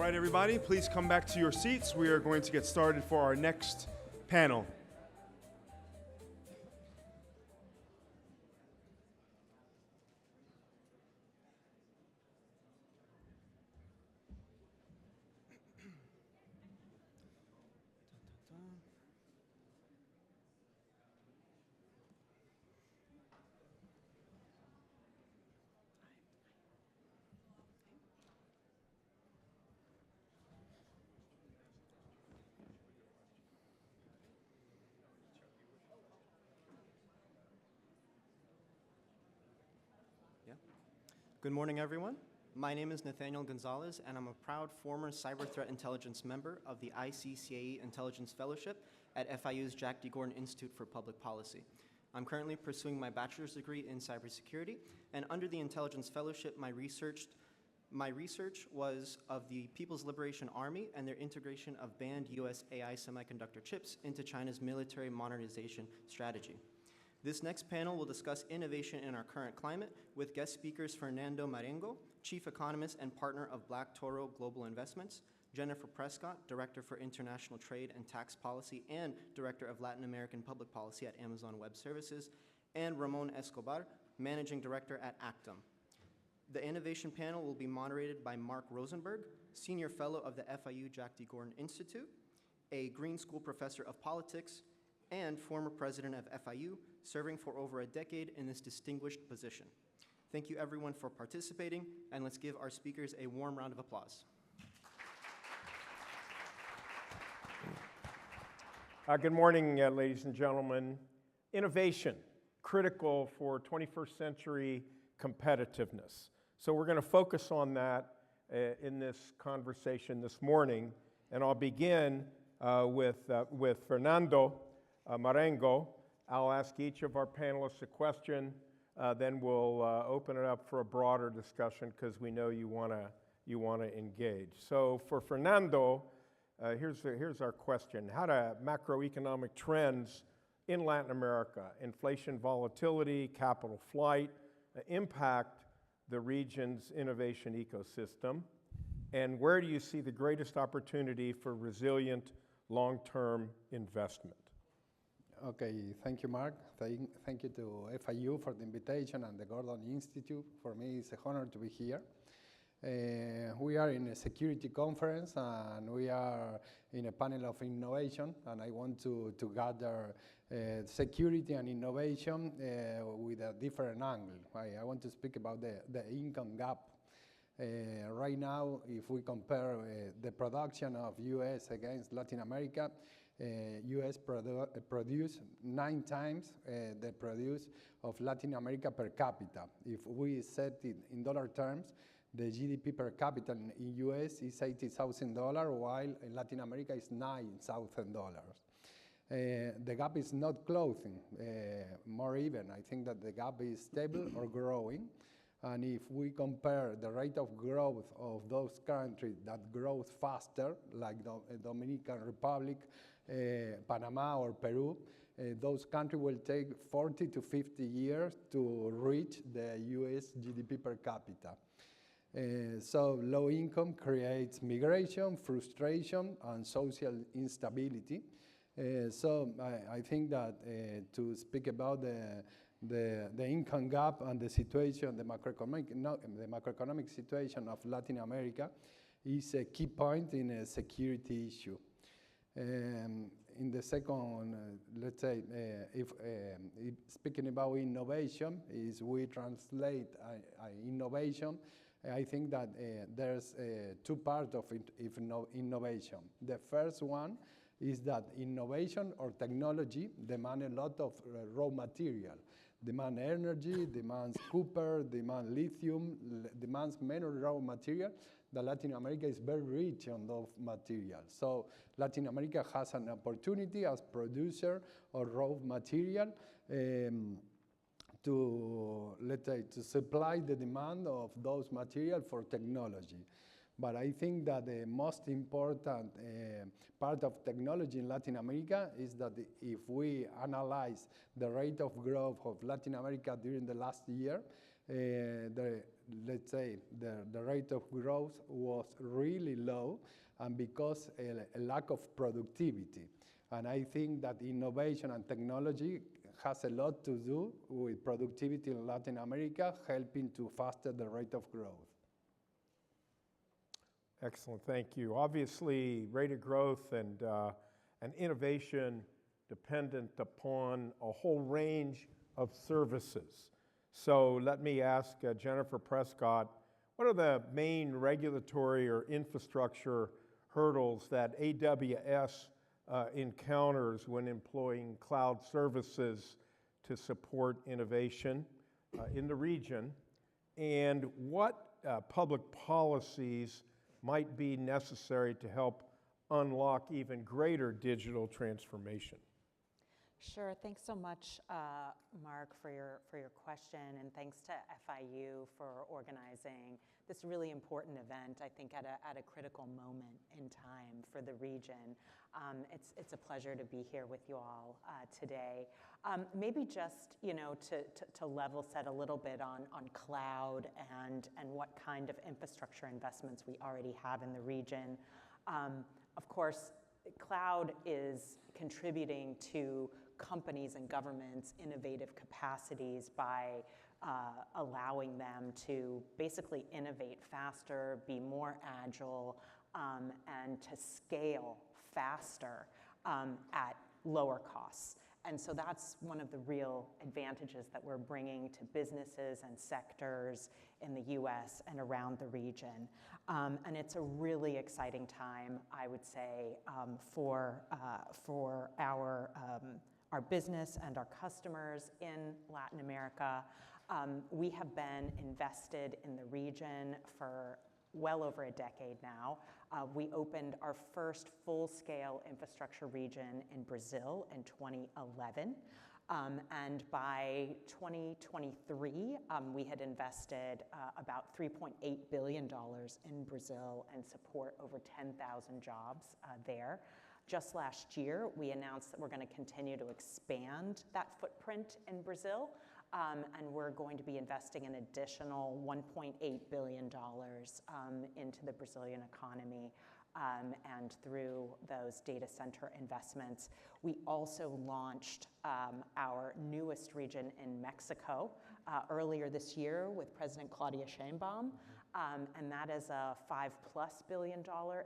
right, everybody, please come back to your seats. We are going to get started for our next panel. Good morning, everyone. My name is Nathaniel Gonzalez, and I'm a proud former cyber threat intelligence member of the ICCAE Intelligence Fellowship at FIU's Jack D. Gordon Institute for Public Policy. I'm currently pursuing my bachelor's degree in cybersecurity, and under the Intelligence Fellowship, my research was of the People's Liberation Army and their integration of banned US AI semiconductor chips into China's military modernization strategy. This next panel will discuss innovation in our current climate with guest speakers Fernando Marengo, Chief Economist and Partner of Black Toro Global Investments, Jennifer Prescott, Director for International Trade and Tax Policy and Director of Latin American Public Policy at Amazon Web Services, and Ramon Escobar, Managing Director at Actum. The innovation panel will be moderated by Mark Rosenberg, Senior Fellow of the FIU Jack D. Gordon Institute, a Green School Professor of Politics, and former President of FIU, serving for over a decade in this distinguished position. Thank you everyone for participating, and let's give our speakers a warm round of applause. Good morning, ladies and gentlemen. Innovation, critical for 21st century competitiveness. So we're going to focus on that in this conversation this morning, and I'll begin with Fernando Marengo. I'll ask each of our panelists a question, then we'll open it up for a broader discussion because we know you want to engage. So for Fernando, here's our question. How do macroeconomic trends in Latin America, inflation volatility, capital flight, impact the region's innovation ecosystem? And where do you see the greatest opportunity for resilient long-term investment? Okay, thank you, Mark. Thank you to FIU for the invitation and the Gordon Institute. For me, it's an honor to be here. We are in a security conference, and we are in a panel of innovation, and I want to gather security and innovation with a different angle. I want to speak about the income gap. Right now, if we compare the production of US against Latin America, US produce 9 times the produce of Latin America per capita. If we set it in dollar terms, the GDP per capita in US is $80,000, while in Latin America is $9,000. The gap is not closing, more even. I think that the gap is stable or growing. And if we compare the rate of growth of those countries that grows faster, like the Dominican Republic, Panama or Peru, those countries will take 40 to 50 years to reach the US GDP per capita. So low income creates migration, frustration, and social instability. So I think that to speak about the income gap and the situation, the macroeconomic situation of Latin America is a key point in a security issue. In the second, let's say, if speaking about innovation, is we translate innovation. I think that there's 2 parts of innovation. The first one is that innovation or technology demand a lot of raw material. Demand energy, demands copper, demand lithium, demands many raw material. Latin America is very rich on those materials. So Latin America has an opportunity as producer of raw material to, let's say, to supply the demand of those materials for technology. But I think that the most important part of technology in Latin America is that if we analyze the rate of growth of Latin America during the last year, let's say, the rate of growth was really low, and because a lack of productivity. And I think that innovation and technology has a lot to do with productivity in Latin America, helping to foster the rate of growth. Excellent, thank you. Obviously, rate of growth and innovation dependent upon a whole range of services. So let me ask Jennifer Prescott, what are the main regulatory or infrastructure hurdles that AWS encounters when employing cloud services to support innovation in the region? And what public policies might be necessary to help unlock even greater digital transformation? Sure. Thanks so much, Mark, for your question, and thanks to FIU for organizing this really important event. I think at a critical moment in time for the region. It's a pleasure to be here with you all today. Maybe just to level set a little bit on cloud and what kind of infrastructure investments we already have in the region. Of course, cloud is contributing to companies and governments' innovative capacities by allowing them to basically innovate faster, be more agile, and to scale faster at lower costs. And so that's one of the real advantages that we're bringing to businesses and sectors in the US and around the region. And it's a really exciting time, I would say, for our business and our customers in Latin America. We have been invested in the region for well over a decade now. We opened our first full-scale infrastructure region in Brazil in 2011. And by 2023, we had invested about $3.8 billion in Brazil and support over 10,000 jobs there. Just last year, we announced that we're going to continue to expand that footprint in Brazil, and we're going to be investing an additional $1.8 billion into the Brazilian economy and through those data center investments. We also launched our newest region in Mexico earlier this year with President Claudia Sheinbaum. And that is a $5+ billion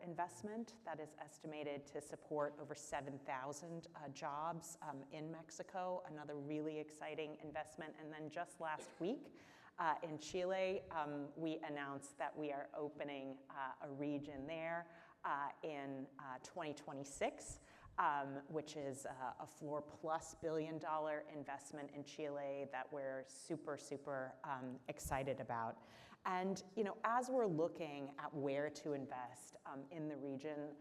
investment that is estimated to support over 7,000 jobs in Mexico, another really exciting investment. And then just last week in Chile, we announced that we are opening a region there in 2026, which is a $4+ billion investment in Chile that we're super excited about. And as we're looking at where to invest in the region,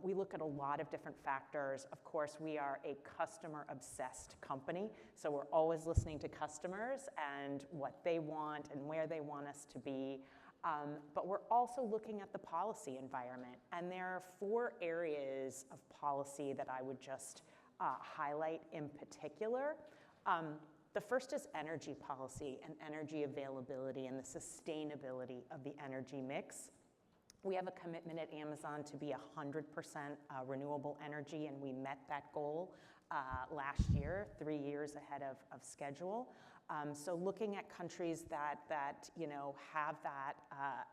we look at a lot of different factors. Of course, we are a customer-obsessed company, so we're always listening to customers and what they want and where they want us to be. But we're also looking at the policy environment, and there are 4 areas of policy that I would just highlight in particular. The first is energy policy and energy availability and the sustainability of the energy mix. We have a commitment at Amazon to be 100% renewable energy, and we met that goal last year, 3 years ahead of schedule. So looking at countries that have that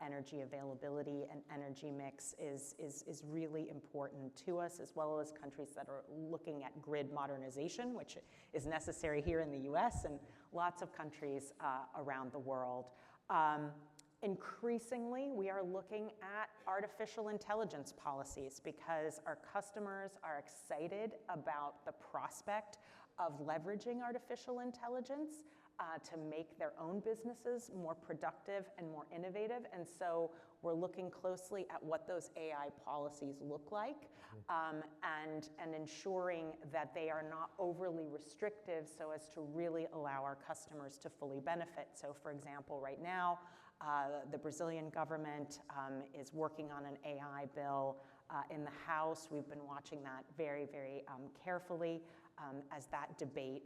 energy availability and energy mix is really important to us, as well as countries that are looking at grid modernization, which is necessary here in the US and lots of countries around the world. Increasingly, we are looking at artificial intelligence policies because our customers are excited about the prospect of leveraging artificial intelligence to make their own businesses more productive and more innovative. And so we're looking closely at what those AI policies look like and ensuring that they are not overly restrictive so as to really allow our customers to fully benefit. So for example, right now, the Brazilian government is working on an AI bill in the House. We've been watching that very carefully as that debate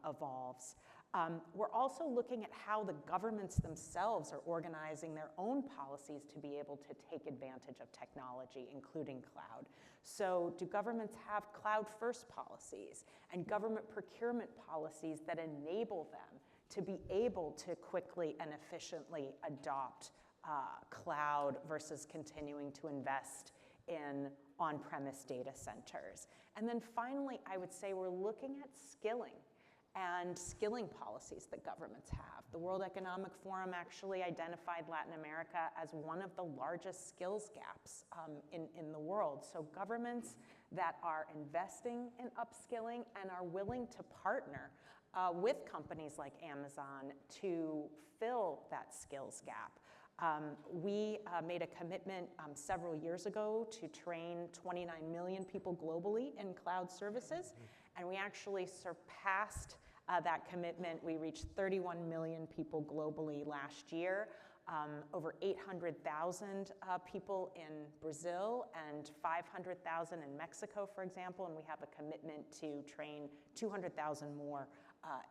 evolves. We're also looking at how the governments themselves are organizing their own policies to be able to take advantage of technology, including cloud. So do governments have cloud-first policies and government procurement policies that enable them to be able to quickly and efficiently adopt cloud versus continuing to invest in on-premise data centers? And then finally, I would say we're looking at skilling and skilling policies that governments have. The World Economic Forum actually identified Latin America as one of the largest skills gaps in the world. So governments that are investing in upskilling and are willing to partner with companies like Amazon to fill that skills gap. We made a commitment several years ago to train 29 million people globally in cloud services, and we actually surpassed that commitment. We reached 31 million people globally last year, over 800,000 people in Brazil and 500,000 in Mexico, for example, and we have a commitment to train 200,000 more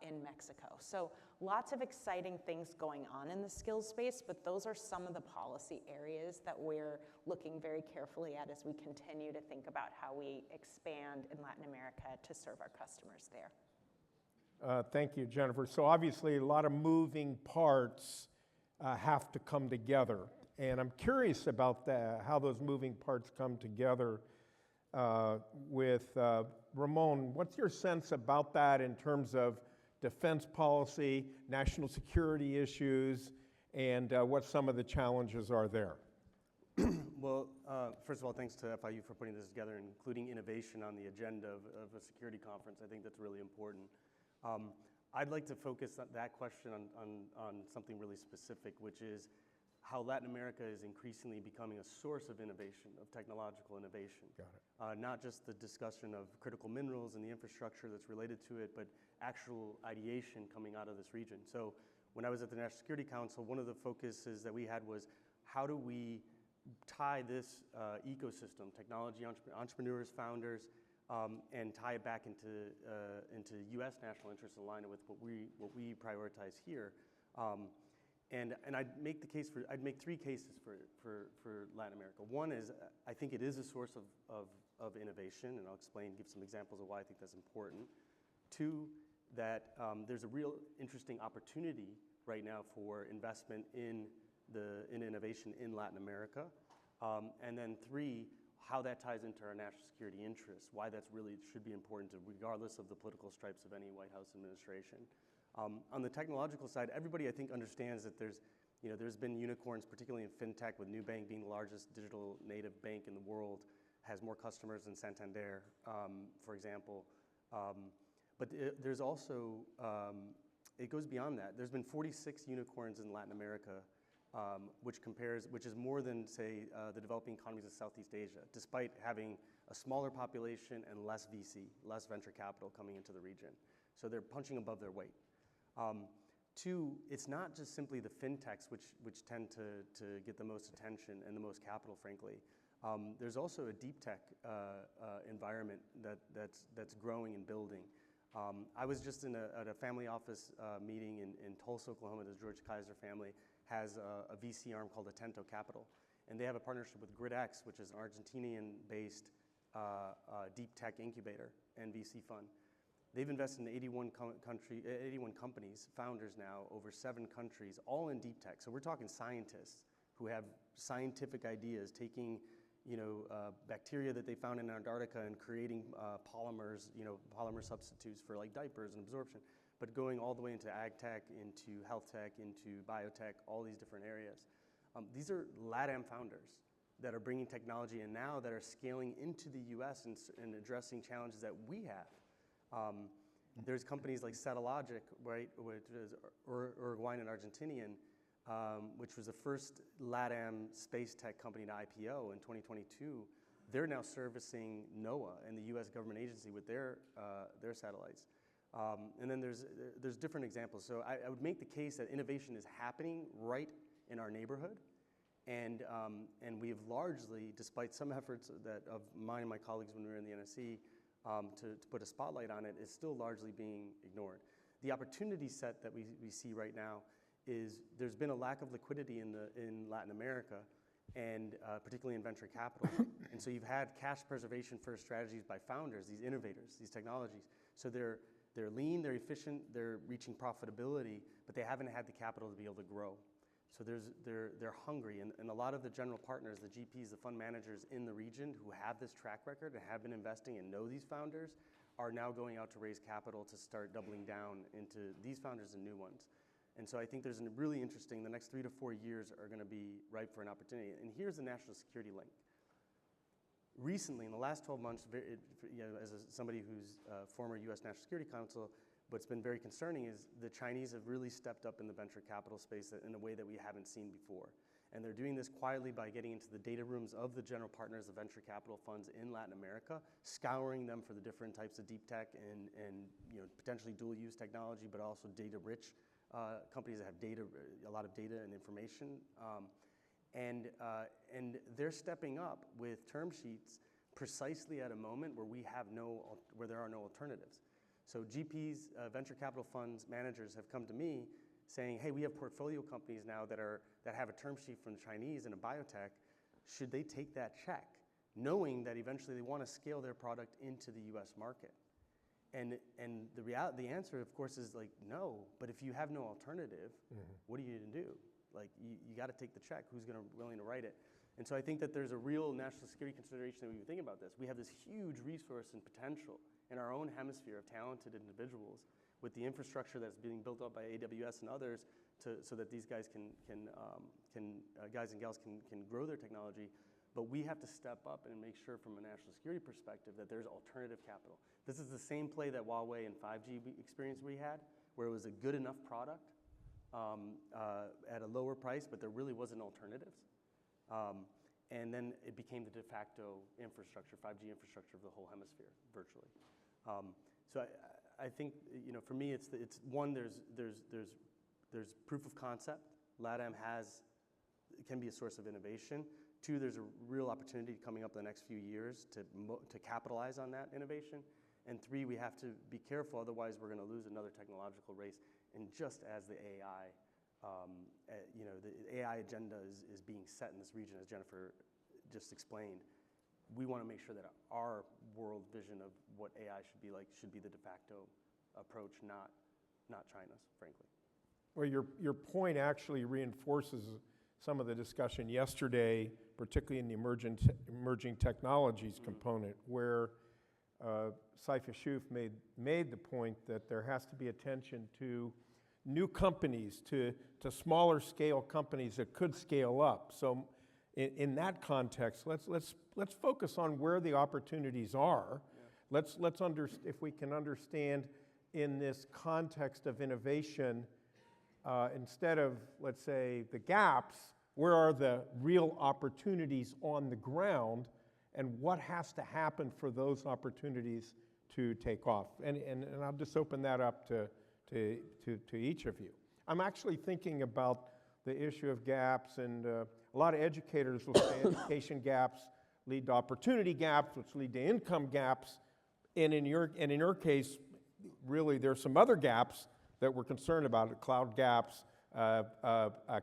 in Mexico. So lots of exciting things going on in the skills space, but those are some of the policy areas that we're looking very carefully at as we continue to think about how we expand in Latin America to serve our customers there. Thank you, Jennifer. So obviously a lot of moving parts have to come together. And I'm curious about how those moving parts come together with Ramon. What's your sense about that in terms of defense policy, national security issues, and what some of the challenges are there? Well, first of all, thanks to FIU for putting this together and including innovation on the agenda of a security conference. I think that's really important. I'd like to focus that question on something really specific, which is how Latin America is increasingly becoming a source of innovation, of technological innovation. Got it. Not just the discussion of critical minerals and the infrastructure that's related to it, but actual ideation coming out of this region. So when I was at the National Security Council, one of the focuses that we had was how do we tie this ecosystem, technology entrepreneurs, founders, and tie it back into U.S. national interests aligned with what we prioritize here. And I'd make three cases for Latin America. One is I think it is a source of innovation, and I'll give some examples of why I think that's important. Two, that there's a real interesting opportunity right now for investment in innovation in Latin America. And then three, how that ties into our national security interests, why that's really should be important regardless of the political stripes of any White House administration. On the technological side, everybody I think understands that there's been unicorns, particularly in fintech, with Nubank being the largest digital native bank in the world, has more customers than Santander, for example. But there's also, it goes beyond that. There's been 46 unicorns in Latin America, which is more than, say, the developing economies of Southeast Asia, despite having a smaller population and less VC, less venture capital coming into the region. So they're punching above their weight. Two, it's not just simply the fintechs which tend to get the most attention and the most capital, frankly. There's also a deep tech environment that's growing and building. I was just at a family office meeting in Tulsa, Oklahoma. The George Kaiser family has a VC arm called Atento Capital, and they have a partnership with GridX, which is an Argentinian-based deep tech incubator and VC fund. They've invested in 81 companies, founders now, over 7 countries, all in deep tech. So we're talking scientists who have scientific ideas, taking bacteria that they found in Antarctica and creating polymers, polymer substitutes for like diapers and absorption, but going all the way into ag tech, into health tech, into biotech, all these different areas. These are LATAM founders that are bringing technology and now that are scaling into the US and addressing challenges that we have. There's companies like Satellogic, right, which is Uruguayan and Argentinian, which was the first LATAM space tech company to IPO in 2022. They're now servicing NOAA and the U.S. government agency with their satellites. And then there's different examples. So I would make the case that innovation is happening right in our neighborhood. And we have largely, despite some efforts of mine and my colleagues when we were in the NSC, to put a spotlight on it, is still largely being ignored. The opportunity set that we see right now is there's been a lack of liquidity in Latin America, and particularly in venture capital. And so you've had cash preservation first strategies by founders, these innovators, these technologies. So they're lean, they're efficient, they're reaching profitability, but they haven't had the capital to be able to grow. So they're hungry, and a lot of the general partners, the GPs, the fund managers in the region who have this track record and have been investing and know these founders are now going out to raise capital to start doubling down into these founders and new ones. And so I think there's a really interesting, the next 3 to 4 years are going to be ripe for an opportunity. And here's the national security link. Recently, in the last 12 months, as somebody who's a former US National Security Counsel, what's been very concerning is the Chinese have really stepped up in the venture capital space in a way that we haven't seen before. And they're doing this quietly by getting into the data rooms of the general partners, the venture capital funds in Latin America, scouring them for the different types of deep tech and potentially dual use technology, but also data-rich companies that have data, a lot of data and information. And they're stepping up with term sheets precisely at a moment where there are no alternatives. So GPs, venture capital funds, managers have come to me saying, hey, we have portfolio companies now that have a term sheet from the Chinese and a biotech. Should they take that check, knowing that eventually they want to scale their product into the US market? And the answer, of course, is like, no, but if you have no alternative, what are you going to do? Like, you got to take the check. Who's willing to write it? And so I think that there's a real national security consideration that we think about this. We have this huge resource and potential in our own hemisphere of talented individuals with the infrastructure that's being built up by AWS and others so that these guys guys and gals can grow their technology. But we have to step up and make sure from a national security perspective that there's alternative capital. This is the same play that Huawei and 5G experience we had, where it was a good enough product at a lower price, but there really wasn't alternatives. And then it became the de facto infrastructure, 5G infrastructure of the whole hemisphere, virtually. So I think, for me, it's one, there's proof of concept. LATAM can be a source of innovation. 2, there's a real opportunity coming up in the next few years to capitalize on that innovation. And 3, we have to be careful, otherwise we're going to lose another technological race. And just as the AI, the AI agenda is being set in this region, as Jennifer just explained, we want to make sure that our world vision of what AI should be like should be the de facto approach, not China's, frankly. Well, your point actually reinforces some of the discussion yesterday, particularly in the emerging technologies component, where Saifa Shuf made the point that there has to be attention to new companies, to smaller scale companies that could scale up. So in that context, let's focus on where the opportunities are. Yeah. If we can understand in this context of innovation, instead of, let's say, the gaps, where are the real opportunities on the ground, and what has to happen for those opportunities to take off? And I'll just open that up to each of you. I'm actually thinking about the issue of gaps, and a lot of educators will say education gaps lead to opportunity gaps, which lead to income gaps. And in your case, really, there's some other gaps that we're concerned about: cloud gaps,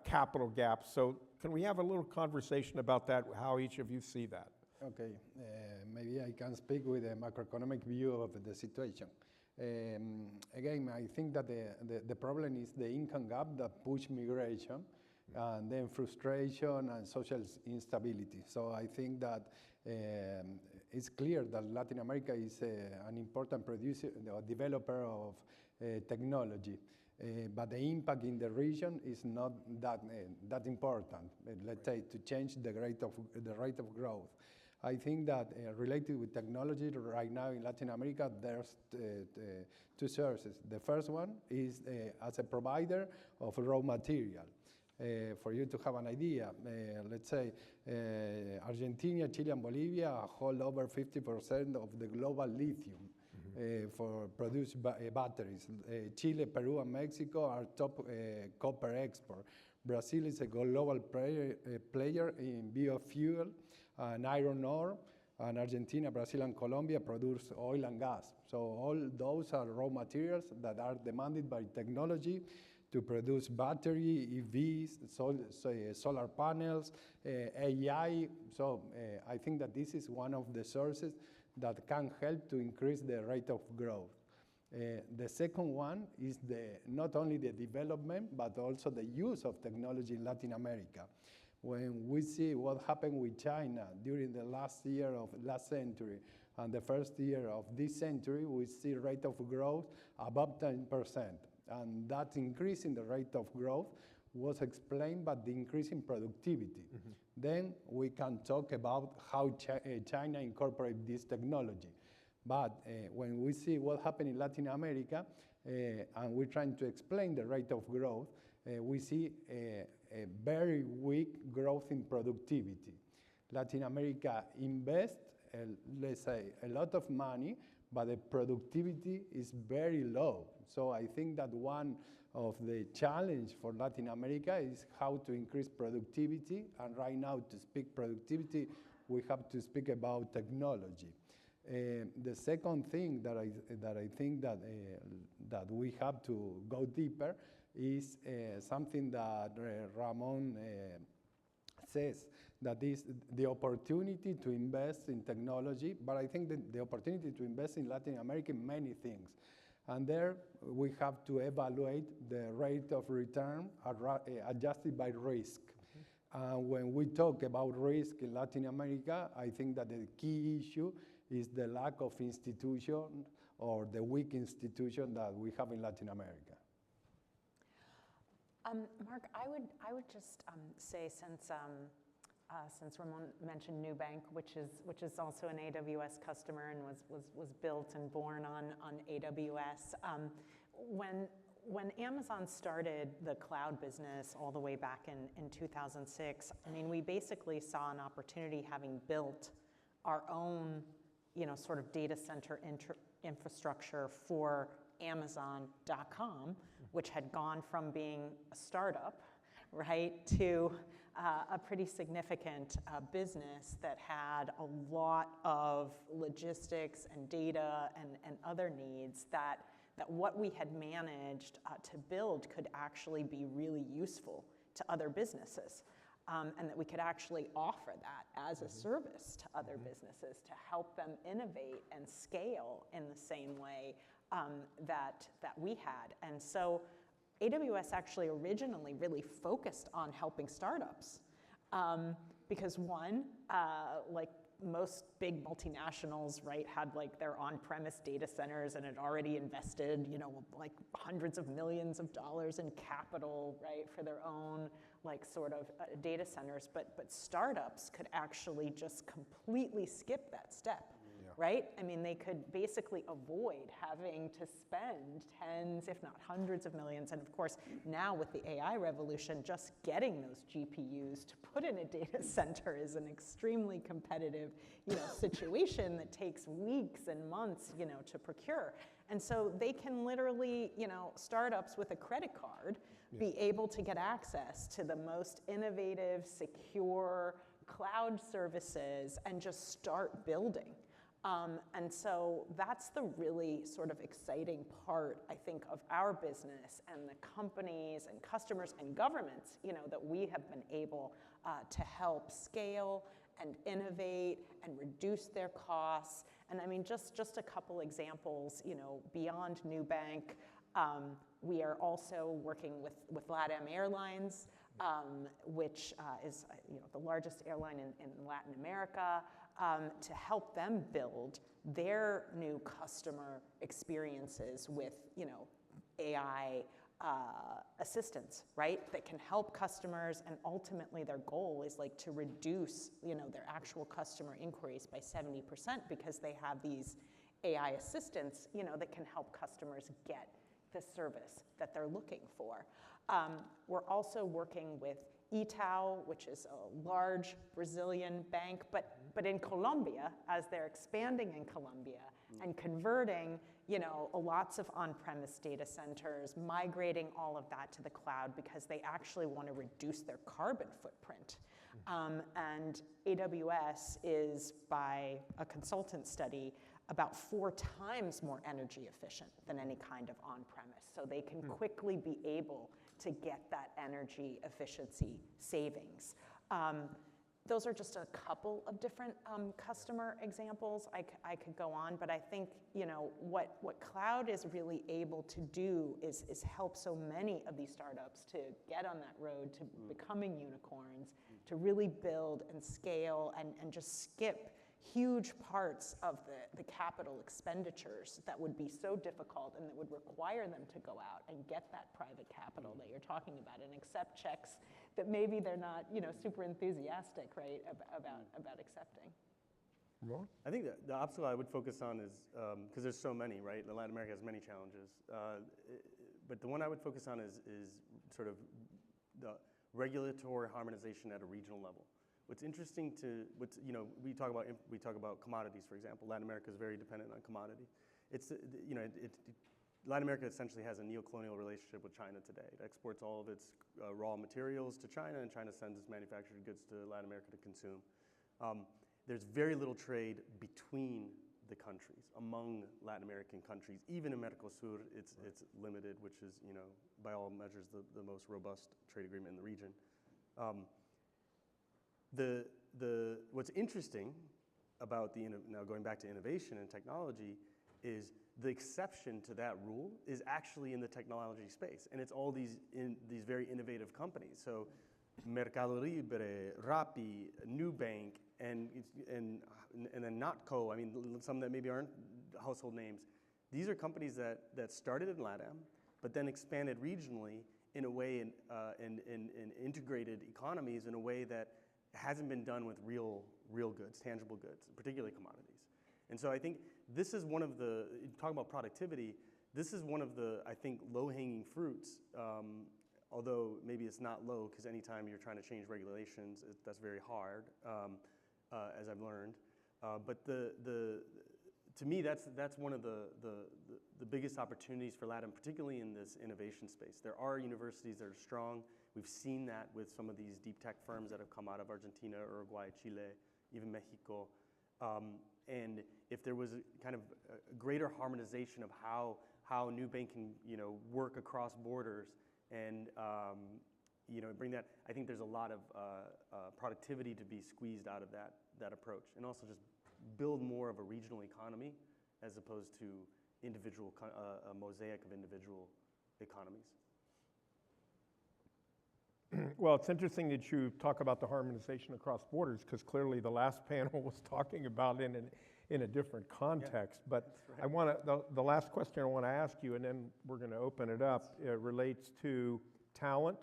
capital gaps. So can we have a little conversation about that? How each of you see that? Okay, maybe I can speak with a macroeconomic view of the situation. Again, I think that the problem is the income gap that push migration, and then frustration and social instability. So I think that it's clear that Latin America is an important producer or developer of technology, but the impact in the region is not that important. Let's say to change the rate of growth. I think that related with technology right now in Latin America, there's 2 sources. The first one is as a provider of raw material. For you to have an idea, let's say Argentina, Chile, and Bolivia hold over 50% of the global lithium for produced batteries. Chile, Peru, and Mexico are top copper export. Brazil is a global player in biofuel and iron ore. And Argentina, Brazil, and Colombia produce oil and gas. So all those are raw materials that are demanded by technology to produce battery, EVs, solar panels, AI. So I think that this is one of the sources that can help to increase the rate of growth. The second one is not only the development, but also the use of technology in Latin America. When we see what happened with China during the last year of last century and the first year of this century, we see rate of growth above 10%. And that increase in the rate of growth was explained by the increase in productivity. Then we can talk about how China incorporates this technology. But when we see what happened in Latin America, and we're trying to explain the rate of growth, we see a very weak growth in productivity. Latin America invests, let's say, a lot of money, but the productivity is very low. So I think that one of the challenge for Latin America is how to increase productivity. And right now, to speak productivity, we have to speak about technology. The second thing that I think that we have to go deeper is something that Ramon says, that is the opportunity to invest in technology, but I think that the opportunity to invest in Latin America in many things. And there we have to evaluate the rate of return adjusted by risk. When we talk about risk in Latin America, I think that the key issue is the lack of institution or the weak institution that we have in Latin America. Mark, I would just say, since Ramon mentioned Nubank, which is also an AWS customer and was built and born on AWS, when Amazon started the cloud business all the way back in 2006, I mean, we basically saw an opportunity, having built our own, sort of data center infrastructure for Amazon.com, which had gone from being a startup, right, to a pretty significant business that had a lot of logistics and data and other needs that what we had managed to build could actually be really useful to other businesses. And that we could actually offer that as a service to other businesses to help them innovate and scale in the same way that we had. And so AWS actually originally really focused on helping startups because one, like most big multinationals, right, had like their on-premise data centers and had already invested, like hundreds of millions of dollars in capital, right, for their own like sort of data centers. But startups could actually just completely skip that step. Right? I mean, they could basically avoid having to spend tens, if not hundreds of millions. And of course, now with the AI revolution, just getting those GPUs to put in a data center is an extremely competitive, situation that takes weeks and months, to procure. And so they can literally, startups with a credit card be able to get access to the most innovative, secure cloud services and just start building. And so that's the really sort of exciting part, I think, of our business and the companies and customers and governments, that we have been able to help scale and innovate and reduce their costs. And I mean, just a couple examples, beyond Nubank, we are also working with LATAM Airlines, which is the largest airline in Latin America, to help them build their new customer experiences with, AI assistance, right? That can help customers, and ultimately their goal is like to reduce, their actual customer inquiries by 70% because they have these AI assistants, that can help customers get the service that they're looking for. We're also working with Itaú, which is a large Brazilian bank, but in Colombia, as they're expanding in Colombia and converting, lots of on-premise data centers, migrating all of that to the cloud because they actually want to reduce their carbon footprint. And AWS is, by a consultant study, about 4 times more energy efficient than any kind of on-premise. So they can quickly be able to get that energy efficiency savings. Those are just a couple of different customer examples. I could go on, but I think what cloud is really able to do is help so many of these startups to get on that road to becoming unicorns, to really build and scale and just skip huge parts of the capital expenditures that would be so difficult and that would require them to go out and get that private capital that you're talking about and accept checks that maybe they're not, super enthusiastic, right, about accepting. Ramon? I think the obstacle I would focus on is, because there's so many, right? Latin America has many challenges. But the one I would focus on is sort of the regulatory harmonization at a regional level. What's interesting we talk about commodities, for example. Latin America is very dependent on commodity. Latin America essentially has a neo-colonial relationship with China today. It exports all of its raw materials to China, and China sends its manufactured goods to Latin America to consume. There's very little trade between the countries, among Latin American countries. Even in Mercosur, it's limited, which is, by all measures, the most robust trade agreement in the region. What's interesting about now going back to innovation and technology is the exception to that rule is actually in the technology space, and it's all these very innovative companies. So Mercado Libre, Rappi, Nubank, and then Notco. I mean, some that maybe aren't household names. These are companies that started in LATAM, but then expanded regionally in a way in integrated economies in a way that hasn't been done with real goods, tangible goods, particularly commodities. And so I think this is one of the, talking about productivity, this is one of the, I think, low-hanging fruits, although maybe it's not low, because anytime you're trying to change regulations, that's very hard, as I've learned. But to me, that's one of the biggest opportunities for LATAM, particularly in this innovation space. There are universities that are strong. We've seen that with some of these deep tech firms that have come out of Argentina, Uruguay, Chile, even Mexico. And if there was a kind of a greater harmonization of how Nubank can work across borders and bring that, I think there's a lot of productivity to be squeezed out of that approach, and also just build more of a regional economy as opposed to a mosaic of individual economies. Well, it's interesting that you talk about the harmonization across borders, because clearly the last panel was talking about it in a different context. Yeah, but right. The last question I want to ask you, and then we're going to open it up, relates to talent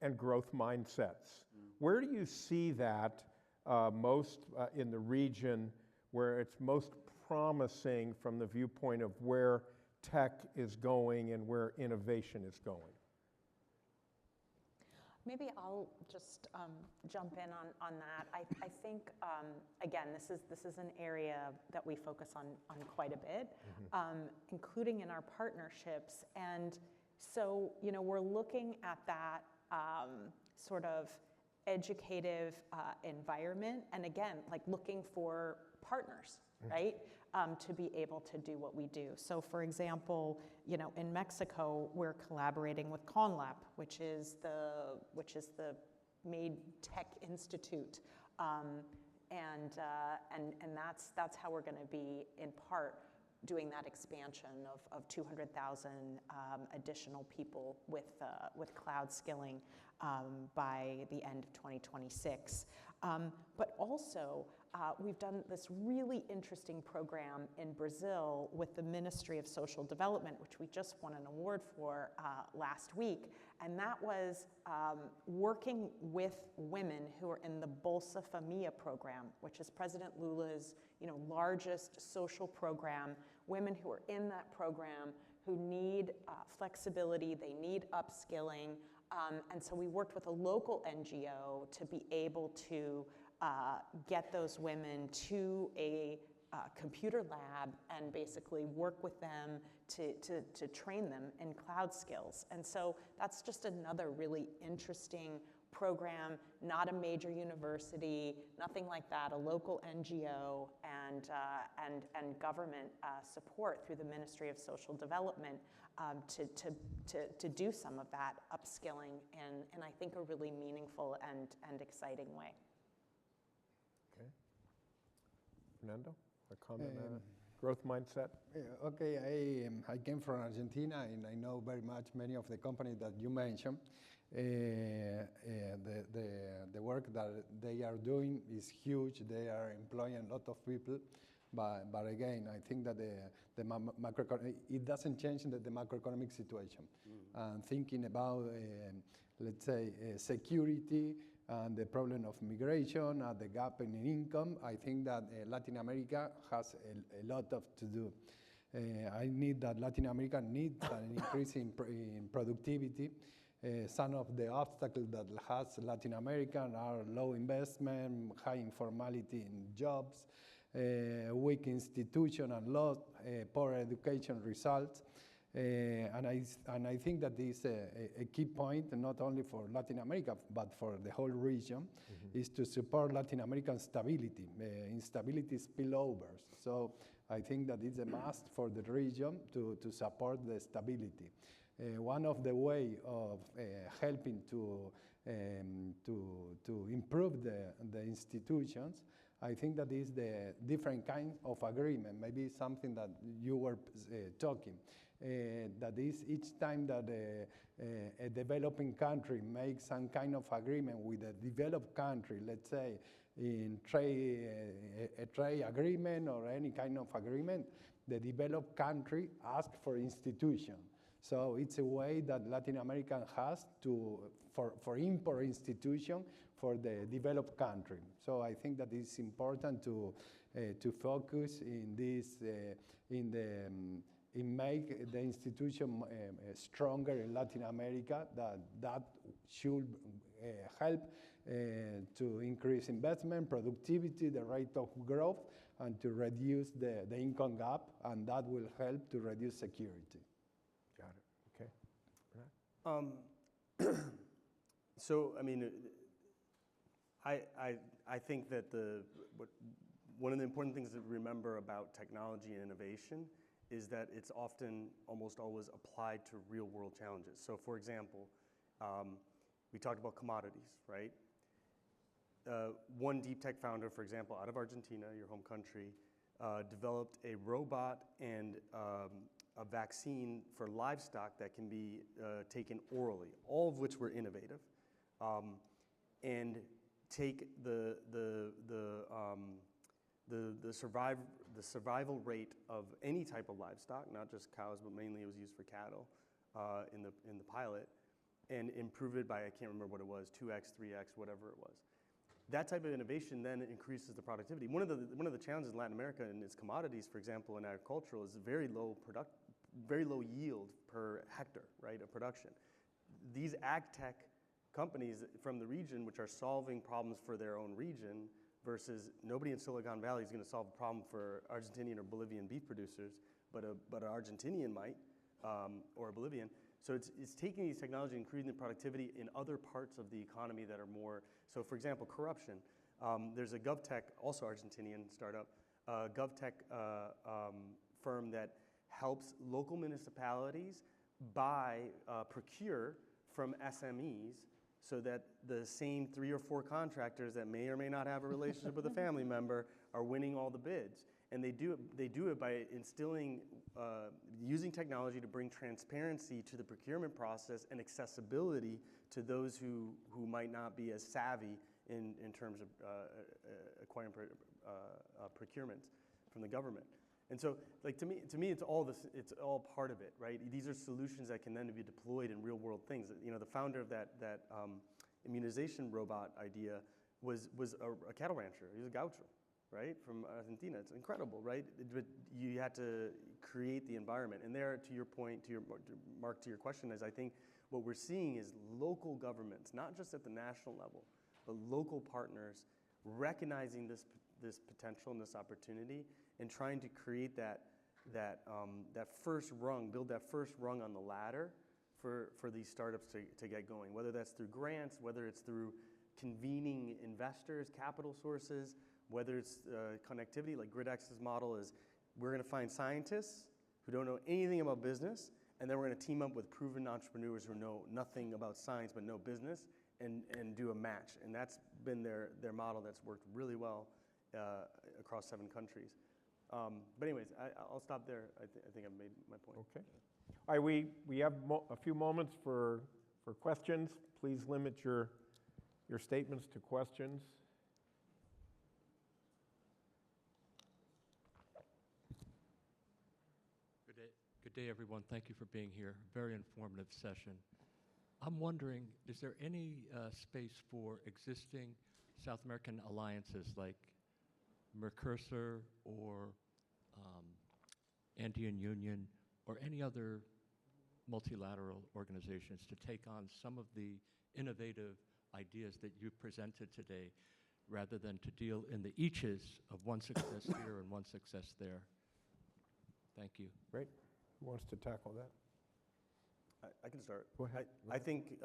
and growth mindsets. Where do you see that most in the region, where it's most promising from the viewpoint of where tech is going and where innovation is going? Maybe I'll just jump in on that. I think, again, this is an area that we focus on quite a bit, including in our partnerships. And so, we're looking at that sort of educative environment, and again, like looking for partners, right? To be able to do what we do. So for example, in Mexico, we're collaborating with CONLAP, which is the Made Tech Institute. And that's how we're going to be, in part, doing that expansion of 200,000 additional people with cloud skilling by the end of 2026. But also, we've done this really interesting program in Brazil with the Ministry of Social Development, which we just won an award for last week. And that was working with women who are in the Bolsa Família program, which is President Lula's largest social program. Women who are in that program who need flexibility, they need upskilling. And so we worked with a local NGO to be able to get those women to a computer lab and basically work with them to train them in cloud skills. And so that's just another really interesting program, not a major university, nothing like that, a local NGO and government support through the Ministry of Social Development to do some of that upskilling in I think, a really meaningful and exciting way. Okay. Fernando, a comment on growth mindset? Okay, I came from Argentina, and I know very much many of the companies that you mentioned. The work that they are doing is huge. They are employing a lot of people, but again, I think that it doesn't change the macroeconomic situation. Thinking about, let's say, security and the problem of migration and the gap in income, I think that Latin America has a lot to do. I need that Latin America needs an increase in productivity. Some of the obstacles that has Latin America are low investment, high informality in jobs, weak institution and law, poor education results. And I think that is a key point, not only for Latin America, but for the whole region, is to support Latin American stability. Instability spillovers. So I think that it's a must for the region to support the stability. One of the way of helping to improve the institutions, I think that is the different kinds of agreement. Maybe something that you were talking. That is each time that a developing country makes some kind of agreement with a developed country, let's say in a trade agreement or any kind of agreement, the developed country asks for institution. So it's a way that Latin America has for import institution for the developed country. So I think that it's important to focus in this in make the institution stronger in Latin America. That should help to increase investment, productivity, the rate of growth, and to reduce the income gap, and that will help to reduce security. Got it. Okay. So, I mean, I think that one of the important things to remember about technology and innovation is that it's often, almost always applied to real world challenges. So for example, we talked about commodities, right? One deep tech founder, for example, out of Argentina, your home country, developed a robot and a vaccine for livestock that can be taken orally, all of which were innovative, and take the survival rate of any type of livestock, not just cows, but mainly it was used for cattle in the pilot, and improve it by, I can't remember what it was, 2x, 3x, whatever it was. That type of innovation then increases the productivity. One of the challenges in Latin America in its commodities, for example, in agricultural, is very low yield per hectare, right, of production. These ag tech companies from the region, which are solving problems for their own region, versus nobody in Silicon Valley is going to solve a problem for Argentinian or Bolivian beef producers, but an Argentinian might, or a Bolivian. So it's taking these technology and increasing the productivity in other parts of the economy that are more, so for example, corruption. There's a GovTech, also Argentinian startup, GovTech firm that helps local municipalities procure from SMEs, so that the same 3 or 4 contractors that may or may not have a relationship with a family member are winning all the bids. And they do it by instilling, using technology to bring transparency to the procurement process and accessibility to those who might not be as savvy in terms of acquiring procurements from the government. And so, like to me, it's all part of it, right? These are solutions that can then be deployed in real world things. You know, the founder of that immunization robot idea was a cattle rancher. He was a gaucho, right, from Argentina. It's incredible, right? But you had to create the environment. And there, to your point, Mark, to your question, is I think what we're seeing is local governments, not just at the national level, but local partners recognizing this potential and this opportunity, and trying to create that first rung, build that first rung on the ladder for these startups to get going, whether that's through grants, whether it's through convening investors, capital sources, whether it's connectivity, like GridX's model is we're going to find scientists who don't know anything about business, and then we're going to team up with proven entrepreneurs who know nothing about science but know business and do a match. And that's been their model that's worked really well across 7 countries. But anyways, I'll stop there. I think I've made my point. Okay. All right, we have a few moments for questions. Please limit your statements to questions. Good day, everyone. Thank you for being here. Very informative session. I'm wondering, is there any space for existing South American alliances like Mercosur or Andean Union or any other multilateral organizations to take on some of the innovative ideas that you presented today rather than to deal in the eaches of one success here and one success there? Thank you. Great. Who wants to tackle that? I can start. Go ahead. I think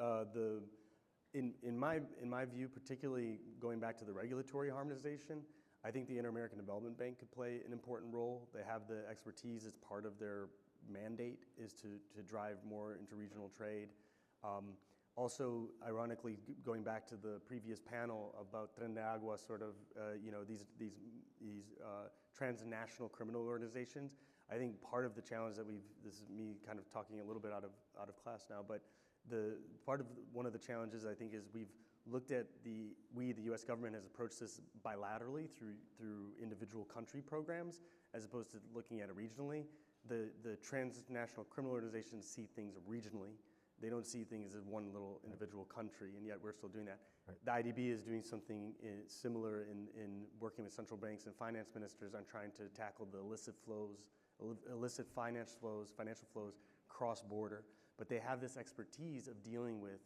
in my view, particularly going back to the regulatory harmonization, I think the Inter-American Development Bank could play an important role. They have the expertise as part of their mandate is to drive more interregional trade. Also, ironically, going back to the previous panel about Tren de Agua, sort of, these transnational criminal organizations. I think part of the challenge that this is me kind of talking a little bit out of class now, but one of the challenges I think is we've looked at the U.S. government has approached this bilaterally through individual country programs as opposed to looking at it regionally. The transnational criminal organizations see things regionally. They don't see things as one little individual country, and yet we're still doing that. Right. The IDB is doing something similar in working with central banks and finance ministers on trying to tackle the illicit financial flows cross-border. But they have this expertise of dealing with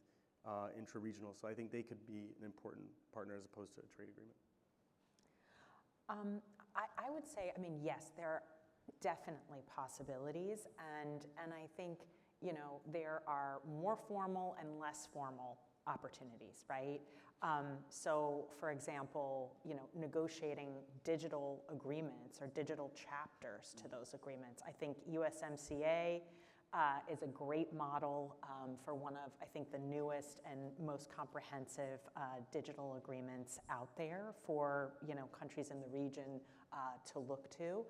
intra-regional, so I think they could be an important partner as opposed to a trade agreement. I would say, I mean, yes, there are definitely possibilities, and I think, there are more formal and less formal opportunities, right? So, for example, negotiating digital agreements or digital chapters to those agreements. I think USMCA is a great model for one of, I think, the newest and most comprehensive digital agreements out there for, countries in the region to look to.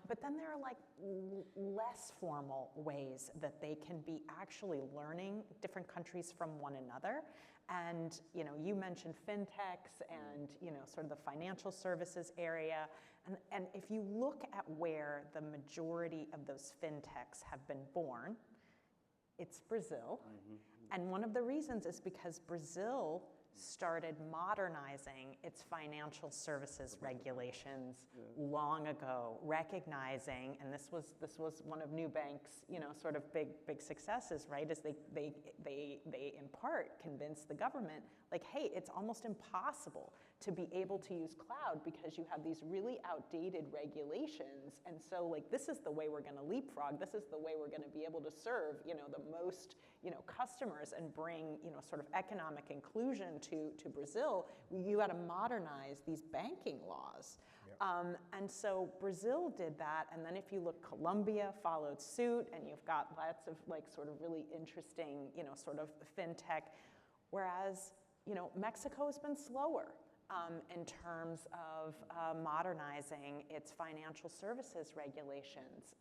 But then there are like less formal ways that they can be actually learning different countries from one another. And, you mentioned fintechs and, sort of the financial services area. And if you look at where the majority of those fintechs have been born, it's Brazil. Mm-hmm. And one of the reasons is because Brazil started modernizing its financial services regulations long ago, recognizing, and this was one of Nubank's, sort of big successes, right? Is they in part convinced the government, like, hey, it's almost impossible to be able to use cloud because you have these really outdated regulations, and so like this is the way we're going to leapfrog. This is the way we're going to be able to serve, the most, customers and bring, sort of economic inclusion to Brazil. You got to modernize these banking laws. Yeah. And so Brazil did that, and then if you look, Colombia followed suit, and you've got lots of like sort of really interesting, sort of fintech, whereas, Mexico has been slower in terms of modernizing its financial services regulations.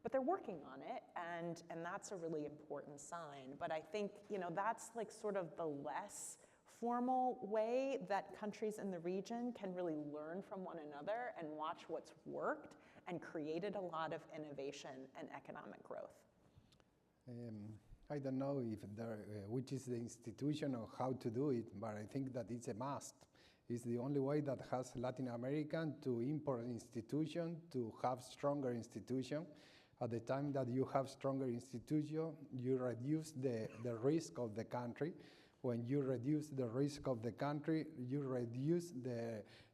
But they're working on it, and that's a really important sign. But I think, that's like sort of the less formal way that countries in the region can really learn from one another and watch what's worked and created a lot of innovation and economic growth. I don't know if which is the institution or how to do it, but I think that it's a must. It's the only way that has Latin American to import institution, to have stronger institution. At the time that you have stronger institution, you reduce the risk of the country. When you reduce the risk of the country, you reduce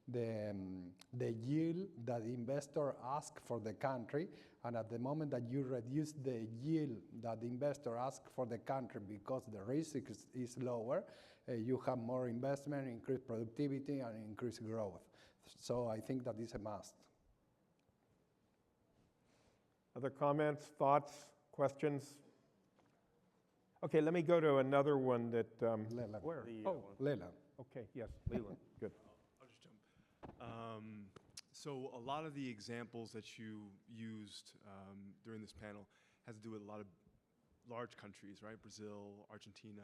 the yield that the investor asks for the country, and at the moment that you reduce the yield that the investor asks for the country because the risk is lower, you have more investment, increased productivity, and increased growth. So I think that is a must. Other comments, thoughts, questions? Okay, let me go to another one that, Leland. where? The, Oh, one. Leland. Okay, yes, Leland, good. I'll just jump. So a lot of the examples that you used during this panel has to do with a lot of large countries, right? Brazil, Argentina.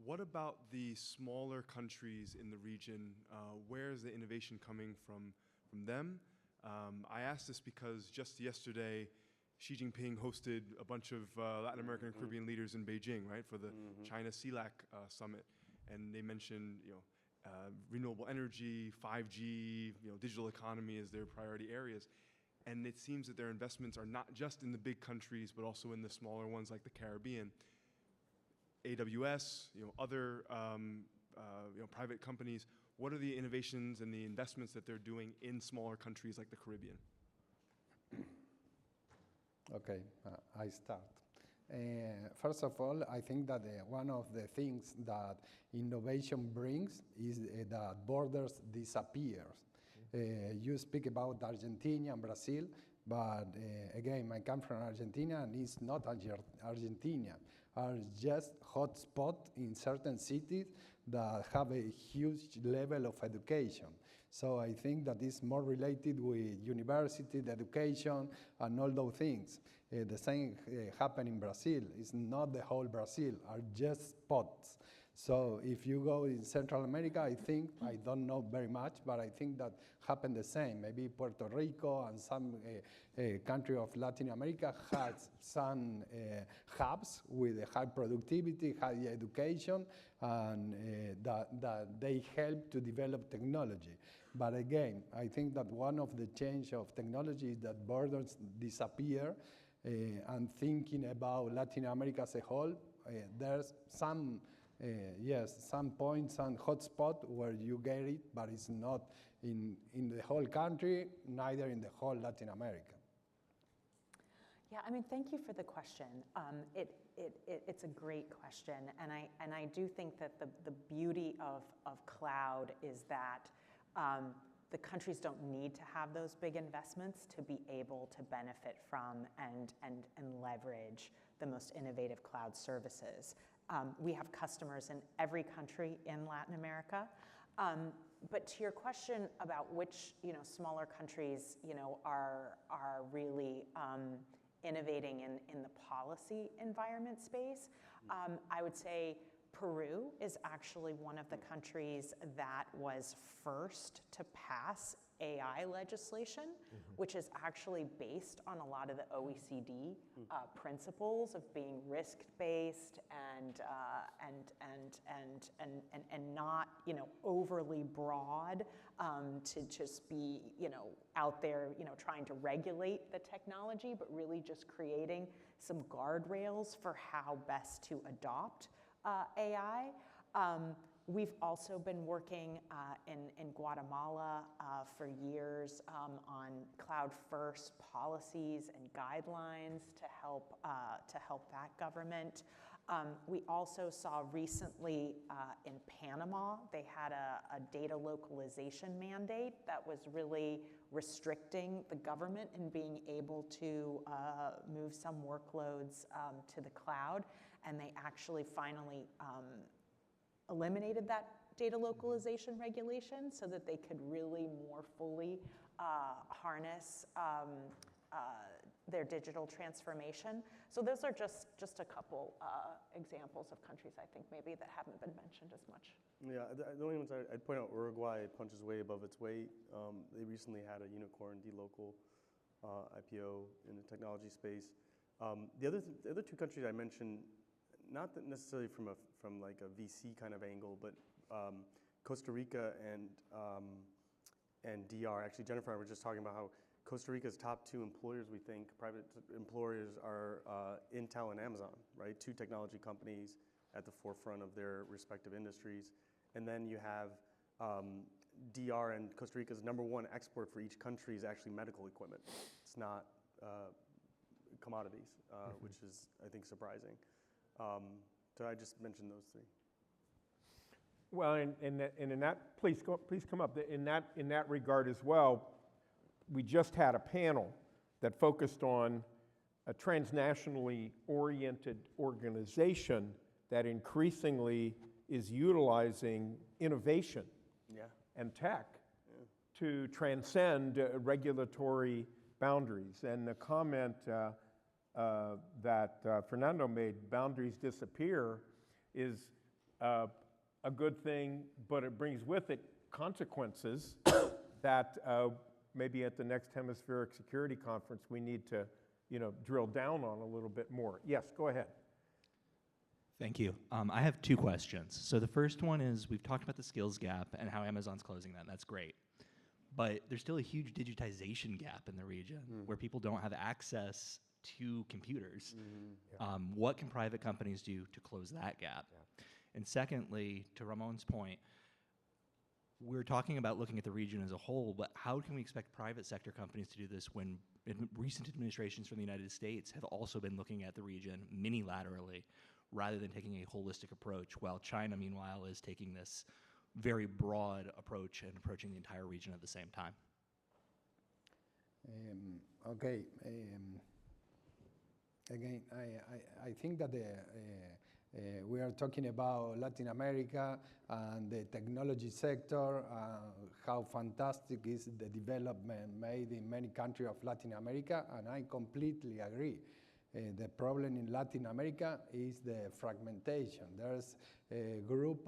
What about the smaller countries in the region? Where is the innovation coming from them? I ask this because just yesterday, Xi Jinping hosted a bunch of Latin American and Caribbean leaders in Beijing, right, for the China CELAC summit, and they mentioned, renewable energy, 5G, digital economy as their priority areas, and it seems that their investments are not just in the big countries, but also in the smaller ones like the Caribbean. AWS, other private companies. What are the innovations and the investments that they're doing in smaller countries like the Caribbean? Okay, I start. First of all, I think that one of the things that innovation brings is that borders disappear. You speak about Argentina and Brazil, but again, I come from Argentina and it's not Argentina. Are just hotspot in certain cities that have a huge level of education. So I think that is more related with university, the education, and all those things. The same happen in Brazil. It's not the whole Brazil, are just spots. So if you go in Central America, I don't know very much, but I think that happened the same. Maybe Puerto Rico and some country of Latin America has some hubs with high productivity, high education, and that they help to develop technology. But again, I think that one of the change of technology is that borders disappear, and thinking about Latin America as a whole, there's some points and hotspot where you get it, but it's not in the whole country, neither in the whole Latin America. Yeah, thank you for the question. It's a great question, and I do think that the beauty of cloud is that the countries don't need to have those big investments to be able to benefit from and leverage the most innovative cloud services. We have customers in every country in Latin America. But to your question about which smaller countries are really innovating in the policy environment space, I would say Peru is actually one of the countries that was first to pass AI legislation, which is actually based on a lot of the OECD principles of being risk-based and not overly broad to just be out there trying to regulate the technology, but really just creating some guardrails for how best to adopt AI. We've also been working in Guatemala for years on cloud-first policies and guidelines to help that government. We also saw recently in Panama, they had a data localization mandate that was really restricting the government in being able to move some workloads to the cloud, and they actually finally eliminated that data localization regulation so that they could really more fully harness their digital transformation. So those are just a couple examples of countries, I think, maybe that haven't been mentioned as much. Yeah, the only ones I'd point out, Uruguay punches way above its weight. They recently had a unicorn dLocal IPO in the technology space. The other two countries I mentioned, not that necessarily from like a VC kind of angle, but Costa Rica and DR. Actually, Jennifer and I were just talking about how Costa Rica's top two employers, we think, private employers, are Intel and Amazon, right? Two technology companies at the forefront of their respective industries. And then you have DR and Costa Rica's #1 export for each country is actually medical equipment. It's not commodities, which is, I think, surprising. So I just mentioned those three. Well, and in that, please come up. In that regard as well, we just had a panel that focused on a transnationally oriented organization that increasingly is utilizing innovation and tech to transcend regulatory boundaries. And the comment that Fernando made, boundaries disappear, is a good thing, but it brings with it consequences that maybe at the next Hemispheric Security Conference we need to drill down on a little bit more. Yes, go ahead. Thank you. I have two questions. So the first one is, we've talked about the skills gap and how Amazon's closing that, and that's great. But there's still a huge digitization gap in the region where people don't have access to computers. What can private companies do to close that gap? And secondly, to Ramon's point, we're talking about looking at the region as a whole, but how can we expect private sector companies to do this when recent administrations from the United States have also been looking at the region minilaterally rather than taking a holistic approach, while China, meanwhile, is taking this very broad approach and approaching the entire region at the same time? Okay. Again, I think that we are talking about Latin America and the technology sector, how fantastic is the development made in many countries of Latin America, and I completely agree. The problem in Latin America is the fragmentation. There's a group,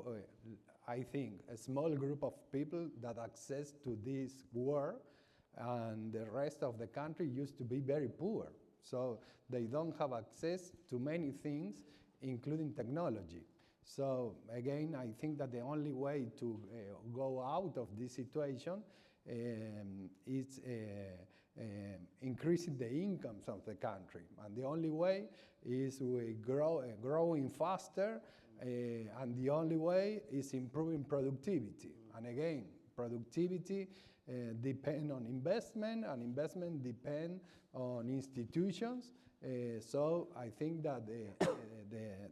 I think, a small group of people that access to this world, and the rest of the country used to be very poor. So they don't have access to many things, including technology. So again, I think that the only way to go out of this situation is increasing the incomes of the country. And the only way is we growing faster, and the only way is improving productivity. And again, productivity depends on investment, and investment depends on institutions. So I think that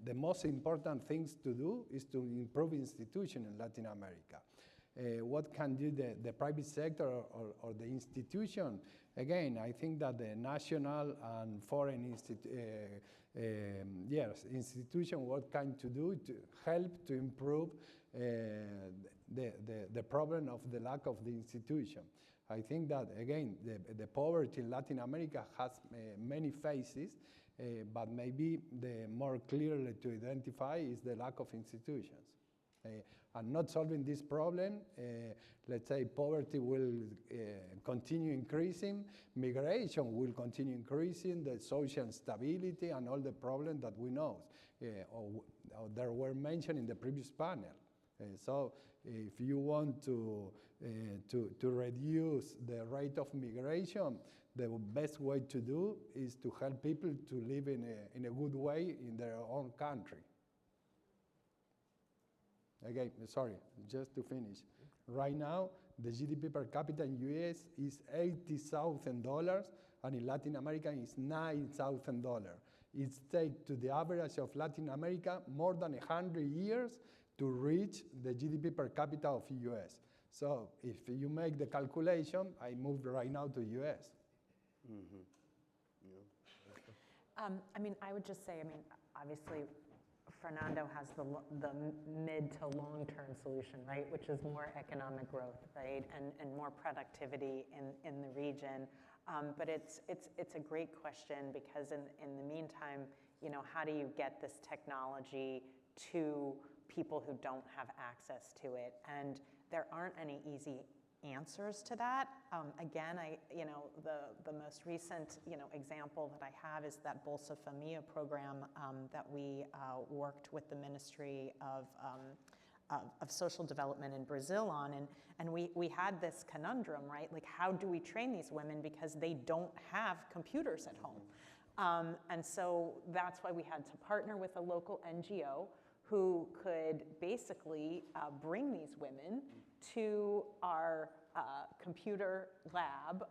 the most important things to do is to improve institutions in Latin America. What can do the private sector or the institution? Again, I think that the national and foreign institution, what can to do to help to improve the problem of the lack of the institution. I think that, again, the poverty in Latin America has many faces, but maybe the more clearly to identify is the lack of institutions. And not solving this problem, let's say poverty will continue increasing, migration will continue increasing, the social stability and all the problems that we know or that were mentioned in the previous panel. So if you want to reduce the rate of migration, the best way to do is to help people to live in a good way in their own country. Again, sorry, just to finish. Right now, the GDP per capita in US is $80,000, and in Latin America is $9,000. It takes to the average of Latin America more than 100 years to reach the GDP per capita of US. So if you make the calculation, I moved right now to US. Mm-hmm. Yeah. I mean, I would just say, obviously, Fernando has the mid to long-term solution, right, which is more economic growth, right, and more productivity in the region. But it's a great question, because in the meantime, how do you get this technology to people who don't have access to it? And there aren't any easy answers to that. Again, the most recent example that I have is that Bolsa Família program that we worked with the Ministry of Social Development in Brazil on, and we had this conundrum, right? Like, how do we train these women, because they don't have computers at home? And so that's why we had to partner with a local NGO who could basically bring these women to our computer lab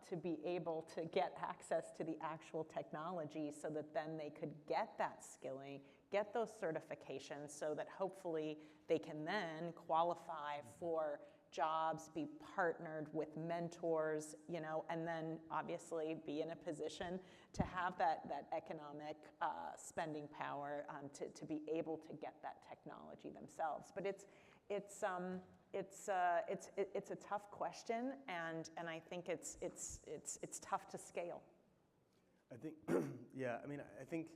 to be able to get access to the actual technology so that then they could get that skilling, get those certifications so that hopefully they can then qualify for jobs, be partnered with mentors, you know, and then obviously be in a position to have that economic spending power to be able to get that technology themselves. But it's a tough question, and I think it's tough to scale. I think, yeah, I mean, I think,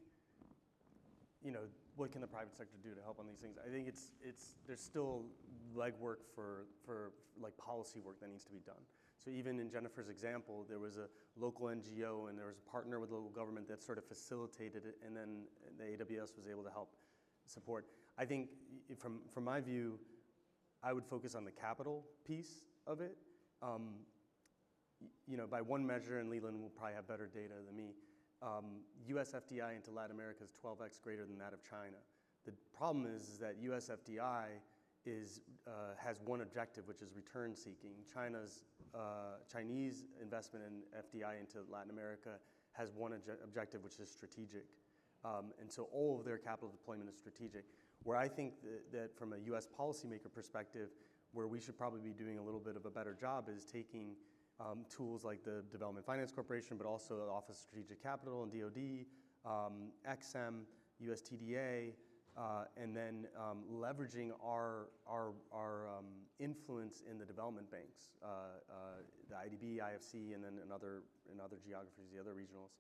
you know, what can the private sector do to help on these things? I think there's still legwork for like policy work that needs to be done. So even in Jennifer's example, there was a local NGO and there was a partner with local government that sort of facilitated it, and then the AWS was able to help support. I think from my view, I would focus on the capital piece of it. You know, by one measure, and Leland will probably have better data than me, US FDI into Latin America is 12x greater than that of China. The problem is that US FDI has one objective, which is return seeking. Chinese investment in FDI into Latin America has one objective, which is strategic. And so all of their capital deployment is strategic. Where I think that from a US policymaker perspective, where we should probably be doing a little bit of a better job is taking tools like the Development Finance Corporation, but also the Office of Strategic Capital and DoD, Actum, USTDA, and then leveraging our influence in the development banks, the IDB, IFC, and then in other geographies, the other regionals,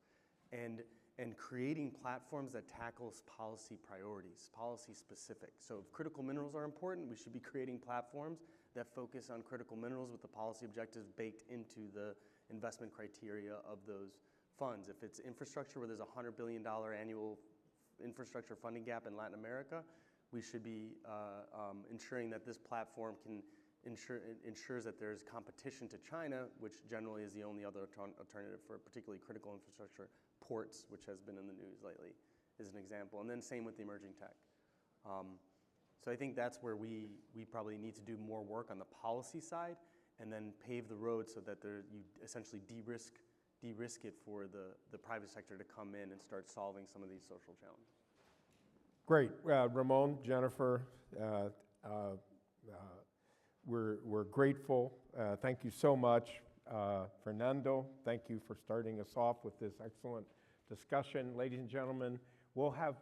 and creating platforms that tackles policy priorities, policy specific. So if critical minerals are important, we should be creating platforms that focus on critical minerals with the policy objectives baked into the investment criteria of those funds. If it's infrastructure where there's a $100 billion annual infrastructure funding gap in Latin America, we should be ensuring that this platform ensures that there's competition to China, which generally is the only other alternative for particularly critical infrastructure. Ports, which has been in the news lately, is an example. And then same with the emerging tech. So I think that's where we probably need to do more work on the policy side and then pave the road so that you essentially de-risk it for the private sector to come in and start solving some of these social challenges. Great. Ramon, Jennifer, we're grateful. Thank you so much. Fernando, thank you for starting us off with this excellent discussion. Ladies and gentlemen, we'll have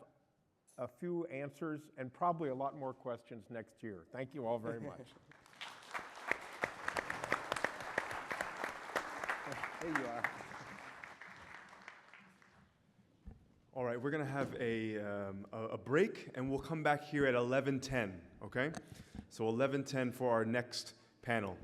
a few answers and probably a lot more questions next year. Thank you all very much. There you are. All right, we're going to have a break, and we'll come back here at 11:10, okay? So 11:10 for our next panel.